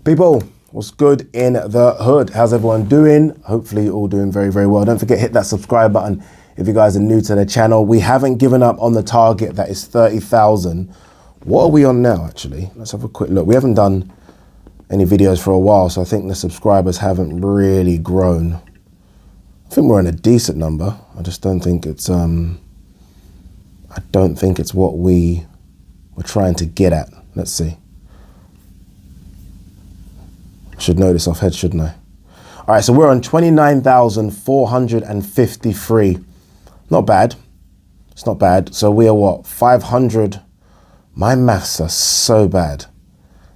People, what's good in the hood? How's everyone doing? Hopefully all doing very, very well. Don't forget, hit that subscribe button if you guys are new to the channel. We haven't given up on the target that is 30,000. What are we on now, actually? Let's have a quick look. We haven't done any videos for a while, so I think the subscribers haven't really grown. I think we're in a decent number. I just don't think it's what we were trying to get at. Let's see. Should know this off head, shouldn't I? All right, so we're on 29,453. Not bad. It's not bad. So we are what? 500. My maths are so bad.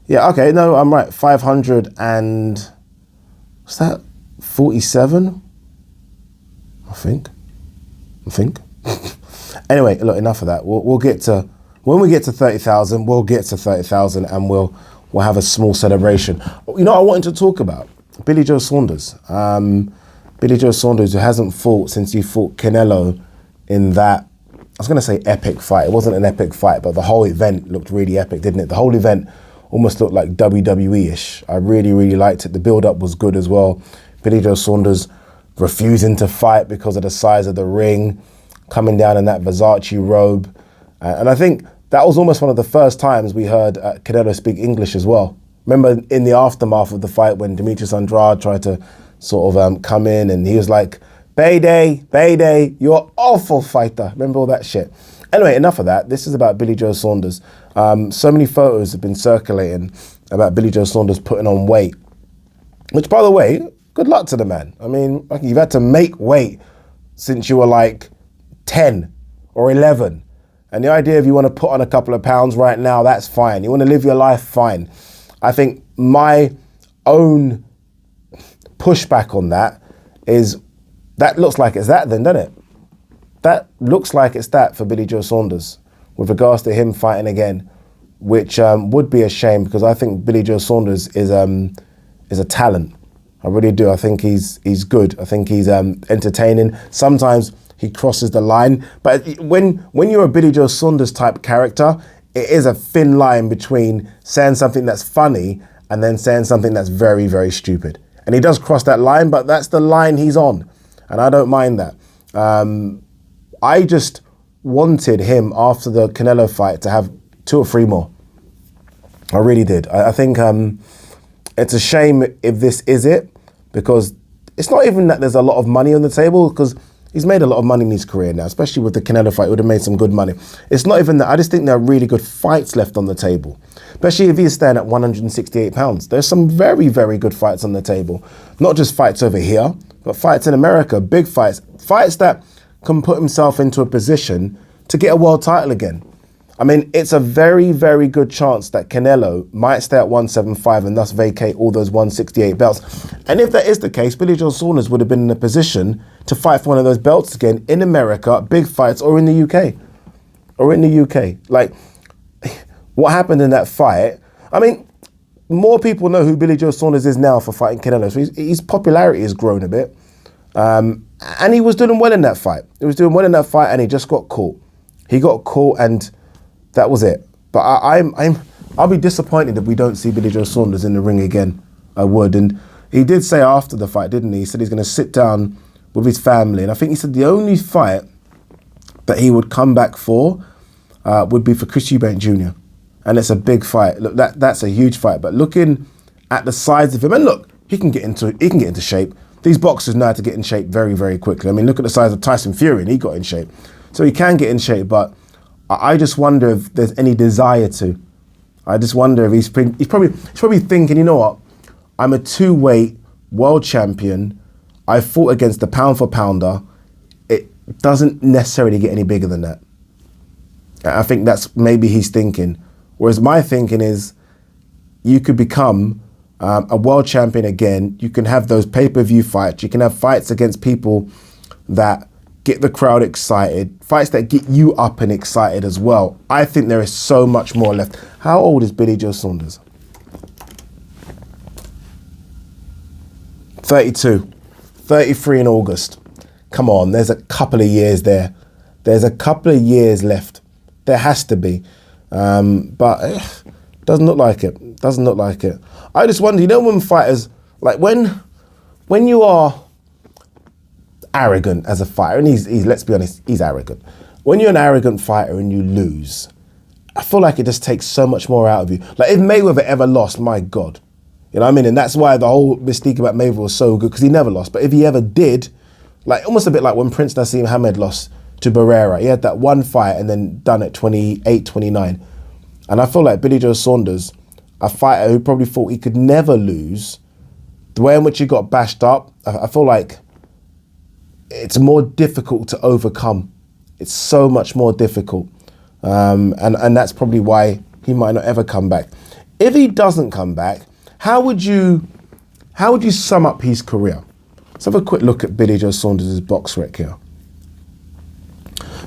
Yeah, okay, no, I'm right. 500 and, what's that? 47? I think. Anyway, look, enough of that. We'll get to, when we get to 30,000, we'll get to 30,000 and we'll have a small celebration. You know, I wanted to talk about Billy Joe Saunders. Billy Joe Saunders, who hasn't fought since he fought Canelo in that, I was going to say epic fight. It wasn't an epic fight, but the whole event looked really epic, didn't it? The whole event almost looked like WWE-ish. I really, really liked it. The build-up was good as well. Billy Joe Saunders refusing to fight because of the size of the ring, coming down in that Versace robe. And I think that was almost one of the first times we heard Canelo speak English as well. Remember in the aftermath of the fight when Demetrius Andrade tried to sort of come in and he was like, Bayday, you're an awful fighter. Remember all that shit? Anyway, enough of that. This is about Billy Joe Saunders. So many photos have been circulating about Billy Joe Saunders putting on weight, which, by the way, good luck to the man. I mean, you've had to make weight since you were like 10 or 11. And the idea of you want to put on a couple of pounds right now, that's fine. You want to live your life, fine. I think my own pushback on that is that looks like it's that then, doesn't it? That looks like it's that for Billy Joe Saunders with regards to him fighting again, which would be a shame because I think Billy Joe Saunders is a talent. I really do. I think he's good. I think he's entertaining. Sometimes he crosses the line. But when you're a Billy Joe Saunders type character, it is a thin line between saying something that's funny and then saying something that's very, very stupid. And he does cross that line, but that's the line he's on. And I don't mind that. I just wanted him after the Canelo fight to have 2 or 3 more. I really did. I think it's a shame if this is it, because it's not even that there's a lot of money on the table, because he's made a lot of money in his career now, especially with the Canelo fight. He would have made some good money. It's not even that. I just think there are really good fights left on the table, especially if he's staying at 168 pounds. There's some very, very good fights on the table. Not just fights over here, but fights in America, big fights. Fights that can put himself into a position to get a world title again. I mean, it's a very, very good chance that Canelo might stay at 175 and thus vacate all those 168 belts. And if that is the case, Billy Joe Saunders would have been in a position to fight for one of those belts again in America, big fights, or in the UK. Like, what happened in that fight, I mean, more people know who Billy Joe Saunders is now for fighting Canelo. So his popularity has grown a bit. And he was doing well in that fight. And he just got caught. He got caught and that was it. But I'll be disappointed if we don't see Billy Joe Saunders in the ring again. I would. And he did say after the fight, didn't he? He said he's going to sit down with his family. And I think he said the only fight that he would come back for would be for Chris Eubank Jr. And it's a big fight. Look, that's a huge fight. But looking at the size of him, and look, he can get into shape. These boxers know how to get in shape very, very quickly. I mean, look at the size of Tyson Fury, and he got in shape. So he can get in shape, but I just wonder if there's any desire to. I just wonder if he's probably thinking, you know what? I'm a 2-weight world champion. I fought against the pound for pounder. It doesn't necessarily get any bigger than that. I think that's maybe he's thinking. Whereas my thinking is, you could become a world champion again. You can have those pay-per-view fights. You can have fights against people that get the crowd excited, fights that get you up and excited as well. I think there is so much more left. How old is Billy Joe Saunders? 32, 33 in August. Come on, there's a couple of years there. There's a couple of years left. There has to be. But Doesn't look like it. Doesn't look like it. I just wonder, you know, when fighters, like when you are arrogant as a fighter, and he's let's be honest, he's arrogant. When you're an arrogant fighter and you lose, I feel like it just takes so much more out of you. Like if Mayweather ever lost, my God. You know what I mean? And that's why the whole mystique about Mayweather was so good, because he never lost. But if he ever did, like almost a bit like when Prince Nassim Hamed lost to Barrera. He had that one fight and then done it 28, 29. And I feel like Billy Joe Saunders, a fighter who probably thought he could never lose, the way in which he got bashed up, I feel like it's more difficult to overcome. It's so much more difficult. And that's probably why he might not ever come back. If he doesn't come back, how would you sum up his career? Let's have a quick look at Billy Joe Saunders' box rec here.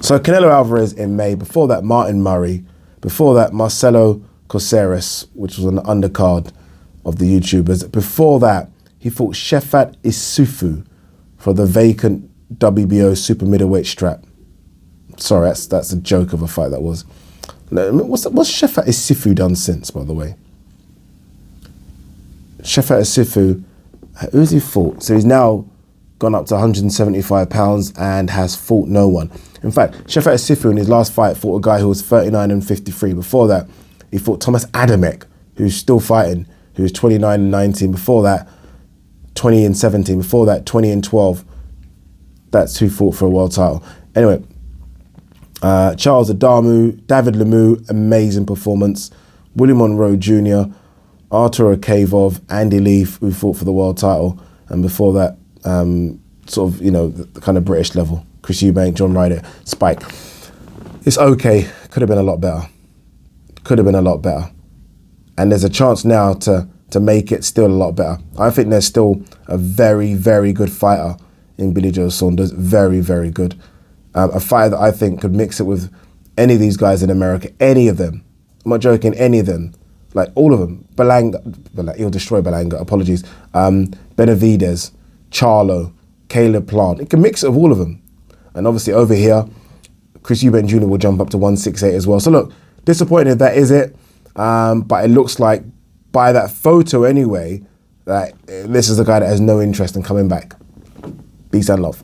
So Canelo Alvarez in May, before that Martin Murray, before that Marcelo Coceres, which was an undercard of the YouTubers. Before that, he fought Shefat Isufu for the vacant WBO super middleweight strap. Sorry, that's a joke of a fight that was. What's Shefat Isufu done since, by the way? Shefat Isufu, who's he fought? So he's now gone up to 175 pounds and has fought no one. In fact, Shefat Isufu in his last fight fought a guy who was 39 and 53. Before that, he fought Thomas Adamek, who's still fighting, who was 29 and 19. Before that, 20 and 17. Before that, 20 and 12. That's who fought for a world title. Anyway, Charles Adamu, David Lemieux, amazing performance. Willie Monroe Jr., Artur Akavov, Andy Leaf, who fought for the world title. And before that, sort of, you know, the kind of British level. Chris Eubank, John Ryder, Spike. It's okay. Could have been a lot better. Could have been a lot better. And there's a chance now to make it still a lot better. I think there's still a very, very good fighter in Billy Joe Saunders. Very, very good. A fighter that I think could mix it with any of these guys in America. Any of them. I'm not joking, any of them. Like all of them. Belanga, he'll destroy Belanga, apologies. Benavidez, Charlo, Caleb Plant. It can mix it with all of them. And obviously over here, Chris Eubank Jr. will jump up to 168 as well. So look, disappointed if that is it. But it looks like by that photo anyway, that this is a guy that has no interest in coming back. Peace and love.